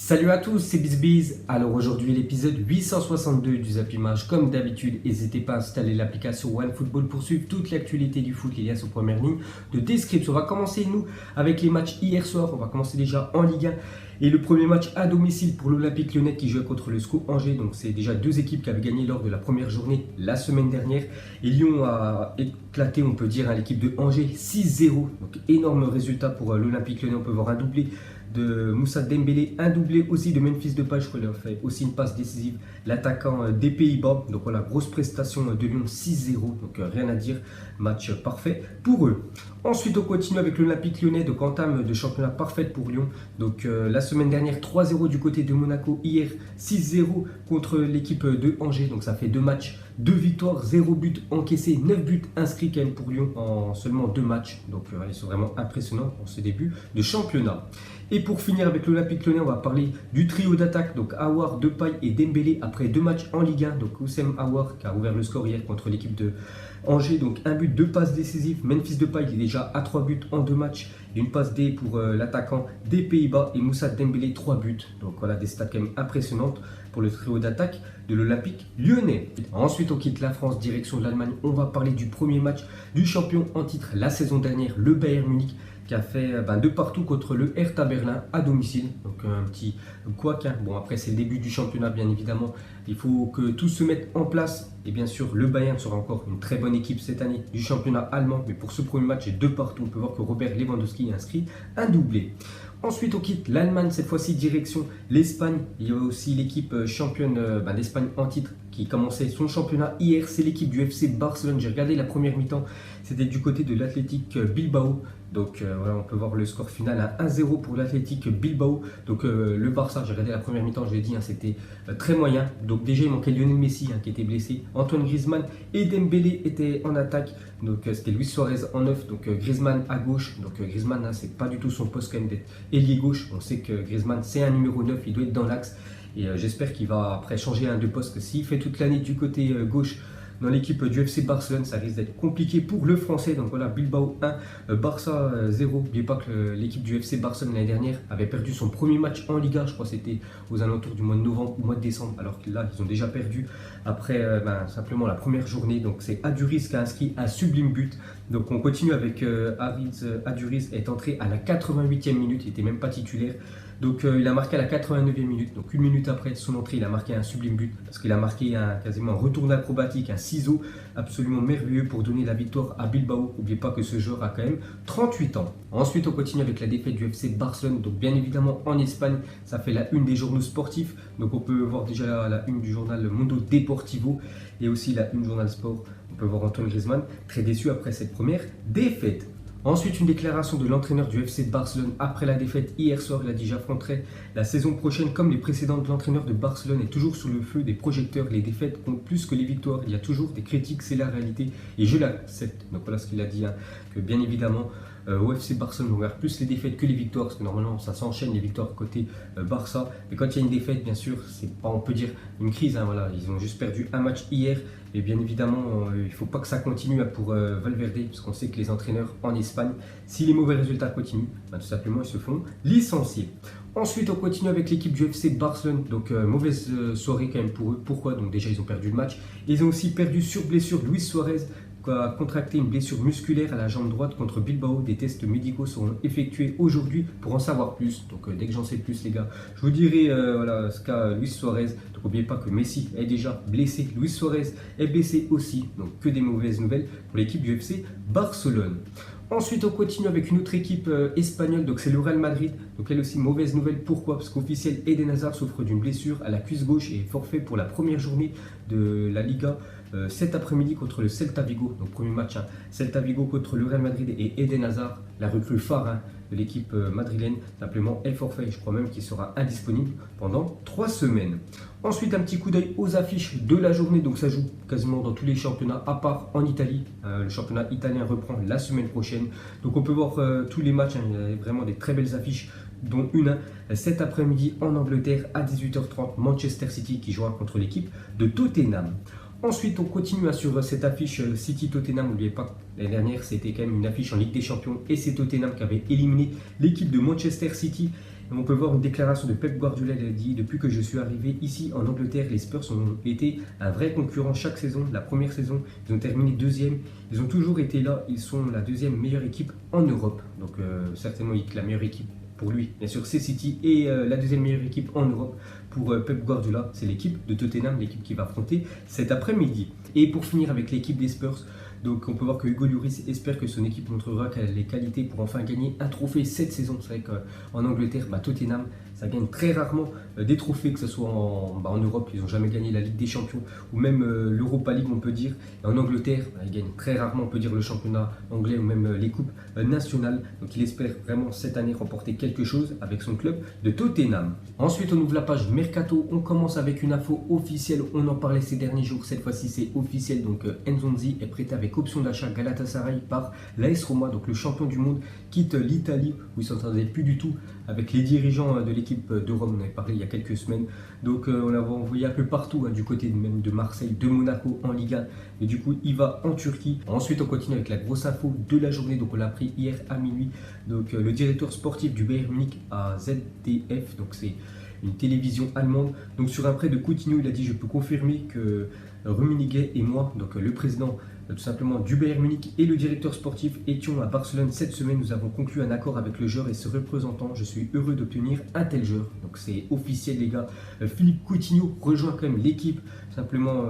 Salut à tous, c'est BizBiz. Alors aujourd'hui l'épisode 862 du Zappimage. Comme d'habitude, n'hésitez pas à installer l'application OneFootball pour suivre toute l'actualité du foot liée à sa première ligne de description. On va commencer nous avec les matchs hier soir. On va commencer déjà en Ligue 1. Et le premier match à domicile pour l'Olympique Lyonnais qui jouait contre le SCO Angers. Donc c'est déjà deux équipes qui avaient gagné lors de la première journée la semaine dernière. Et Lyon a éclaté, on peut dire, l'équipe de Angers 6-0. Donc énorme résultat pour l'Olympique Lyonnais. On peut voir un doublé de Moussa Dembélé, un doublé aussi de Memphis Depay, je crois qu'il a fait aussi une passe décisive, l'attaquant des Pays-Bas. Donc voilà, grosse prestation de Lyon 6-0, donc rien à dire, match parfait pour eux. Ensuite on continue avec l'Olympique Lyonnais, donc entame de championnat parfaite pour Lyon. Donc la semaine dernière 3-0 du côté de Monaco, hier 6-0 contre l'équipe de Angers, donc ça fait deux matchs, 2 victoires, 0 but encaissé, 9 buts inscrits quand même pour Lyon en seulement 2 matchs. Donc ils sont vraiment impressionnants pour ce début de championnat. Et pour finir avec l'Olympique Lyonnais, on va parler du trio d'attaque, donc Aouar, Depay et Dembélé après 2 matchs en Ligue 1. Donc Oussem Aouar qui a ouvert le score hier contre l'équipe de Angers, donc un but, 2 passes décisives. Memphis Depay il est déjà à 3 buts en 2 matchs. Et une passe D pour l'attaquant des Pays-Bas et Moussa Dembélé 3 buts. Donc voilà des stats quand même impressionnantes pour le trio d'attaque de l'Olympique Lyonnais. Ensuite on quitte la France, direction de l'Allemagne. On va parler du premier match du champion en titre la saison dernière, le Bayern Munich, qui a fait de partout contre le Hertha Berlin à domicile. Donc un petit couac. Bon après c'est le début du championnat bien évidemment. Il faut que tout se mette en place. Et bien sûr le Bayern sera encore une très bonne équipe cette année du championnat allemand. Mais pour ce premier match, c'est 2 partout. On peut voir que Robert Lewandowski a inscrit un doublé. Ensuite on quitte l'Allemagne, cette fois-ci direction l'Espagne. Il y a aussi l'équipe championne d'Espagne en titre qui commençait son championnat hier. C'est l'équipe du FC Barcelone. J'ai regardé la première mi-temps. C'était du côté de l'Athletic Bilbao. Donc voilà, on peut voir le score final à 1-0 pour l'Athletic Bilbao. Donc le Barça, j'ai regardé la première mi-temps, je l'ai dit, c'était très moyen. Donc déjà il manquait Lionel Messi qui était blessé. Antoine Griezmann et Dembélé étaient en attaque. Donc c'était Luis Suarez en 9, donc Griezmann à gauche. Donc Griezmann, c'est pas du tout son poste quand même d'être ailier gauche. On sait que Griezmann c'est un numéro 9, il doit être dans l'axe. Et j'espère qu'il va après changer un de poste, que s'il fait toute l'année du côté gauche dans l'équipe du FC Barcelone, ça risque d'être compliqué pour le français. Donc voilà, Bilbao 1, Barça 0. N'oubliez pas que l'équipe du FC Barcelone l'année dernière avait perdu son premier match en Liga. Je crois que c'était aux alentours du mois de novembre ou mois de décembre. Alors que là, ils ont déjà perdu après simplement la première journée. Donc c'est Aduriz qui a inscrit un sublime but. Donc on continue avec Aduriz est entré à la 88e minute. Il n'était même pas titulaire. Donc il a marqué à la 89e minute, donc une minute après son entrée, il a marqué un sublime but parce qu'il a marqué quasiment un retour acrobatique, un ciseau absolument merveilleux pour donner la victoire à Bilbao. N'oubliez pas que ce joueur a quand même 38 ans. Ensuite on continue avec la défaite du FC Barcelone, donc bien évidemment en Espagne, ça fait la une des journaux sportifs. Donc on peut voir déjà la une du journal Mundo Deportivo et aussi la une du journal Sport. On peut voir Antoine Griezmann très déçu après cette première défaite. Ensuite, une déclaration de l'entraîneur du FC de Barcelone après la défaite hier soir. Il a dit: j'affronterai la saison prochaine comme les précédentes. L'entraîneur de Barcelone est toujours sous le feu des projecteurs. Les défaites comptent plus que les victoires. Il y a toujours des critiques, c'est la réalité et je l'accepte. Donc voilà ce qu'il a dit, que bien évidemment au FC Barcelone on regarde plus les défaites que les victoires, parce que normalement ça s'enchaîne les victoires côté Barça. Mais quand il y a une défaite, bien sûr, c'est pas, on peut dire, une crise. Voilà, ils ont juste perdu un match hier. Et bien évidemment, il ne faut pas que ça continue pour Valverde, parce qu'on sait que les entraîneurs en Espagne, si les mauvais résultats continuent, tout simplement ils se font licencier. Ensuite, on continue avec l'équipe du FC Barcelone. Donc mauvaise soirée quand même pour eux. Pourquoi? Donc déjà ils ont perdu le match. Ils ont aussi perdu sur blessure Luis Suarez, qui a contracté une blessure musculaire à la jambe droite contre Bilbao. Des tests médicaux seront effectués aujourd'hui pour en savoir plus. Donc dès que j'en sais plus les gars, je vous dirai voilà, ce qu'a Luis Suarez. Donc n'oubliez pas que Messi est déjà blessé, Luis Suarez est blessé aussi. Donc que des mauvaises nouvelles pour l'équipe du FC Barcelone. Ensuite, on continue avec une autre équipe espagnole, donc c'est le Real Madrid. Donc elle aussi, mauvaise nouvelle. Pourquoi? Parce qu'officiel Eden Hazard souffre d'une blessure à la cuisse gauche et est forfait pour la première journée de la Liga cet après-midi contre le Celta Vigo. Donc premier match, Celta Vigo contre le Real Madrid et Eden Hazard, la recrue phare de l'équipe madrilène, simplement est forfait. Je crois même qu'il sera indisponible pendant 3 semaines. Ensuite, un petit coup d'œil aux affiches de la journée. Donc ça joue quasiment dans tous les championnats, à part en Italie. Le championnat italien reprend la semaine prochaine. Donc on peut voir tous les matchs. Il y a vraiment des très belles affiches, dont une cet après-midi en Angleterre à 18h30. Manchester City qui jouera contre l'équipe de Tottenham. Ensuite, on continue sur cette affiche City-Tottenham. N'oubliez pas que l'année dernière, c'était quand même une affiche en Ligue des Champions et c'est Tottenham qui avait éliminé l'équipe de Manchester City. Et on peut voir une déclaration de Pep Guardiola, il a dit: depuis que je suis arrivé ici en Angleterre, les Spurs ont été un vrai concurrent chaque saison. La première saison, ils ont terminé deuxième. Ils ont toujours été là. Ils sont la deuxième meilleure équipe en Europe. Donc certainement la meilleure équipe pour lui, bien sûr, c'est City. Et la deuxième meilleure équipe en Europe pour Pep Guardiola, c'est l'équipe de Tottenham, l'équipe qui va affronter cet après-midi. Et pour finir avec l'équipe des Spurs, donc on peut voir que Hugo Lloris espère que son équipe montrera qu'elle a les qualités pour enfin gagner un trophée cette saison. C'est vrai qu'en Angleterre, Tottenham, ça gagne très rarement des trophées, que ce soit en Europe, ils n'ont jamais gagné la Ligue des Champions ou même l'Europa League, on peut dire. Et en Angleterre, ils gagnent très rarement, on peut dire, le championnat anglais ou même les coupes nationales. Donc il espère vraiment cette année remporter quelque chose avec son club de Tottenham. Ensuite, on ouvre la page Mercato. On commence avec une info officielle. On en parlait ces derniers jours. Cette fois-ci, c'est officiel. Donc Nzonzi est prêté avec option d'achat Galatasaray par l'AS Roma. Donc le champion du monde quitte l'Italie où il ne s'entendait plus du tout avec les dirigeants de l'équipe de Rome. On avait parlé il y a quelques semaines. Donc on l'avait envoyé un peu partout, du côté même de Marseille, de Monaco en Ligue 1. Et du coup, il va en Turquie. Ensuite, on continue avec la grosse info de la journée. Donc on l'a appris hier à minuit. Donc le directeur sportif du Bayern Munich à ZDF. Donc c'est une télévision allemande. Donc sur un prêt de Coutinho, il a dit: je peux confirmer que Rummenigge et moi, donc le président tout simplement du Bayern Munich et le directeur sportif étions à Barcelone cette semaine. Nous avons conclu un accord avec le joueur et ses représentants. Je suis heureux d'obtenir un tel joueur. Donc c'est officiel les gars. Philippe Coutinho rejoint quand même l'équipe simplement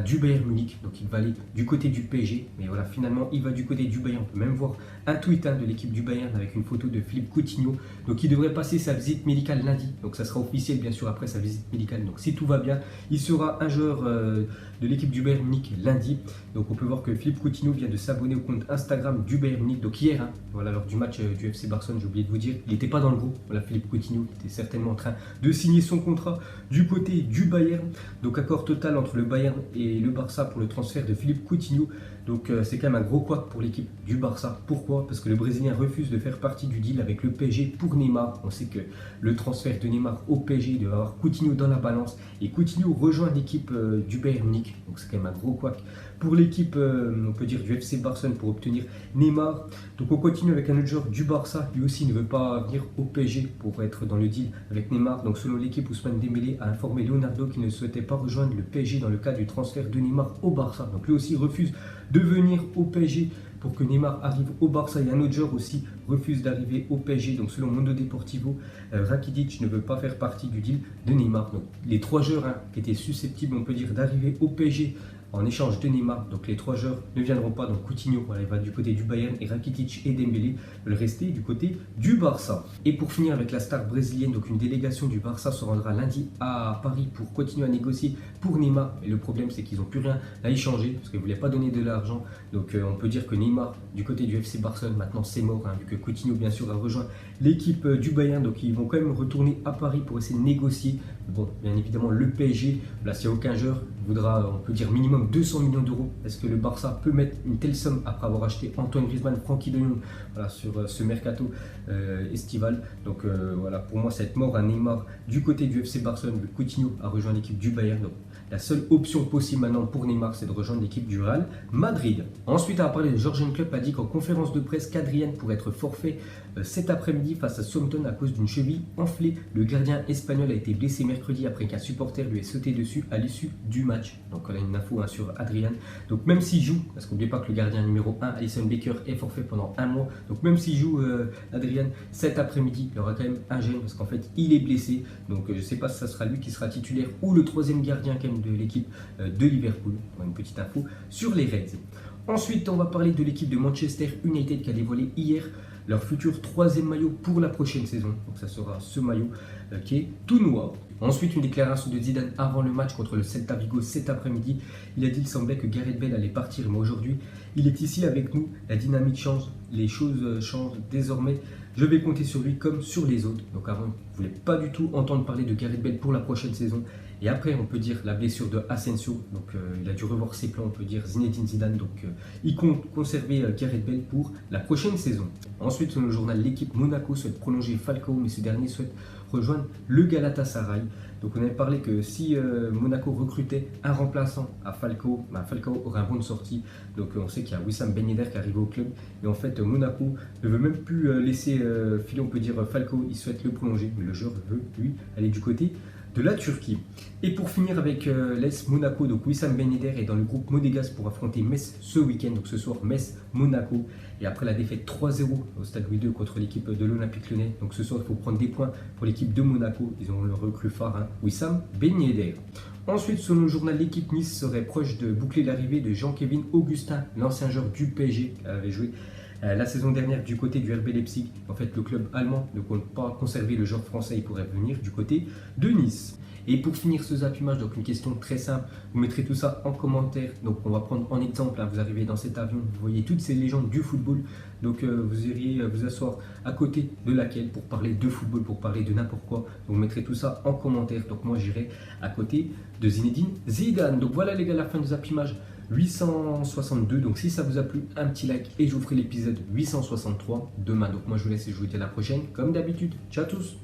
du Bayern Munich. Donc il va aller du côté du PSG. Mais voilà, finalement il va du côté du Bayern. On peut même voir un tweet de l'équipe du Bayern avec une photo de Philippe Coutinho. Donc il devrait passer sa visite médicale lundi. Donc ça sera officiel bien sûr après sa visite médicale. Donc si tout va bien, il sera un joueur de l'équipe du Bayern Munich lundi. Donc on peut voir que Philippe Coutinho vient de s'abonner au compte Instagram du Bayern Munich. Donc hier, lors du match du FC Barcelone, j'ai oublié de vous dire, il n'était pas dans le groupe. Voilà, Philippe Coutinho était certainement en train de signer son contrat du côté du Bayern. Donc accord total entre le Bayern et le Barça pour le transfert de Philippe Coutinho. Donc c'est quand même un gros couac pour l'équipe du Barça. Pourquoi? Parce que le Brésilien refuse de faire partie du deal avec le PSG pour Neymar. On sait que le transfert de Neymar au PSG doit avoir Coutinho dans la balance. Et Coutinho rejoint l'équipe du Bayern Munich. Donc c'est quand même un gros couac pour l'équipe, on peut dire, du FC Barcelone pour obtenir Neymar. Donc on continue avec un autre joueur du Barça. Lui aussi ne veut pas venir au PSG pour être dans le deal avec Neymar. Donc selon l'équipe, Ousmane Dembélé a informé Leonardo qu'il ne souhaitait pas rejoindre le PSG dans le cadre du transfert de Neymar au Barça. Donc lui aussi refuse de venir au PSG pour que Neymar arrive au Barça. Il y a un autre joueur aussi refuse d'arriver au PSG. Donc selon Mundo Deportivo, Rakitic ne veut pas faire partie du deal de Neymar. Donc les trois joueurs qui étaient susceptibles, on peut dire, d'arriver au PSG en échange de Neymar, donc les trois joueurs ne viendront pas. Donc Coutinho, il va du côté du Bayern, et Rakitic et Dembélé veulent rester du côté du Barça. Et pour finir avec la star brésilienne, donc une délégation du Barça se rendra lundi à Paris pour continuer à négocier pour Neymar. Et le problème, c'est qu'ils n'ont plus rien à échanger parce qu'ils ne voulaient pas donner de l'argent. Donc on peut dire que Neymar du côté du FC Barcelone, maintenant c'est mort, vu que Coutinho bien sûr a rejoint l'équipe du Bayern. Donc ils vont quand même retourner à Paris pour essayer de négocier. Bon, bien évidemment le PSG, là s'il n'y a aucun joueur, voudra, on peut dire, minimum 200 millions d'euros. Est-ce que le Barça peut mettre une telle somme après avoir acheté Antoine Griezmann, Frenkie de Jong, sur ce mercato estival? Donc pour moi ça va être mort à Neymar du côté du FC Barcelone. Le Coutinho a rejoint l'équipe du Bayern. Donc la seule option possible maintenant pour Neymar, c'est de rejoindre l'équipe du Real Madrid. Ensuite, à parler de Jürgen Klopp, a dit qu'en conférence de presse qu'Adrian pourrait être forfait cet après-midi face à Southampton à cause d'une cheville enflée. Le gardien espagnol a été blessé mercredi après qu'un supporter lui ait sauté dessus à l'issue du match. Donc on a une info sur Adrian. Donc même s'il joue, parce qu'oubliez pas que le gardien numéro 1, Alisson Becker, est forfait pendant un mois. Donc même s'il joue Adrian cet après-midi, il aura quand même un gêne parce qu'en fait il est blessé. Donc je ne sais pas si ça sera lui qui sera titulaire ou le troisième gardien quand même de l'équipe de Liverpool. On a une petite info sur les Reds. Ensuite, on va parler de l'équipe de Manchester United qui a dévoilé hier leur futur troisième maillot pour la prochaine saison. Donc ça sera ce maillot qui est tout noir. Ensuite, une déclaration de Zidane avant le match contre le Celta Vigo cet après-midi. Il a dit qu'il semblait que Gareth Bale allait partir, mais aujourd'hui, il est ici avec nous. La dynamique change, les choses changent désormais. Je vais compter sur lui comme sur les autres. Donc avant, je ne voulais pas du tout entendre parler de Gareth Bale pour la prochaine saison. Et après, on peut dire la blessure de Asensio. Donc il a dû revoir ses plans, on peut dire Zinedine Zidane. Donc il compte conserver Gareth Bale pour la prochaine saison. Ensuite, selon le journal L'équipe, Monaco souhaite prolonger Falcao, mais ce dernier souhaite rejoindre le Galatasaray. Donc on avait parlé que si Monaco recrutait un remplaçant à Falcao, Falcao aurait un bon de sortie. Donc on sait qu'il y a Wissam Ben Yedder qui est arrivé au club. Et en fait, Monaco ne veut même plus laisser filer, on peut dire, Falcao. Il souhaite le prolonger. Mais le joueur veut, lui, aller du côté de la Turquie. Et pour finir avec l'AS Monaco, donc Wissam Ben Yedder est dans le groupe Monégasque pour affronter Metz ce week-end, donc ce soir Metz-Monaco. Et après la défaite 3-0 au stade Louis II contre l'équipe de l'Olympique Lyonnais, donc ce soir il faut prendre des points pour l'équipe de Monaco, ils ont le recrue phare, Wissam Ben Yedder. Ensuite, selon le journal L'équipe, Nice serait proche de boucler l'arrivée de Jean-Kévin Augustin, l'ancien joueur du PSG qui avait joué la saison dernière du côté du RB Leipzig. En fait, le club allemand ne compte pas conserver le joueur français, il pourrait venir du côté de Nice. Et pour finir ce Zap Image, donc une question très simple, vous mettrez tout ça en commentaire. Donc on va prendre en exemple, vous arrivez dans cet avion, vous voyez toutes ces légendes du football. Donc vous iriez vous asseoir à côté de laquelle pour parler de football, pour parler de n'importe quoi. Donc vous mettrez tout ça en commentaire. Donc moi j'irai à côté de Zinedine Zidane. Donc voilà les gars, la fin de Zap Image 862. Donc si ça vous a plu, un petit like et je vous ferai l'épisode 863 demain. Donc moi je vous laisse et je vous dis à la prochaine comme d'habitude. Ciao à tous.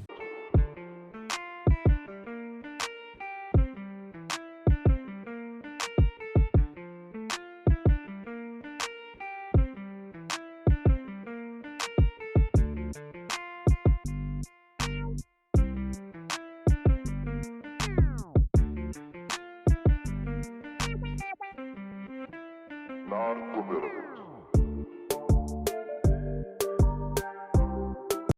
Non-committal.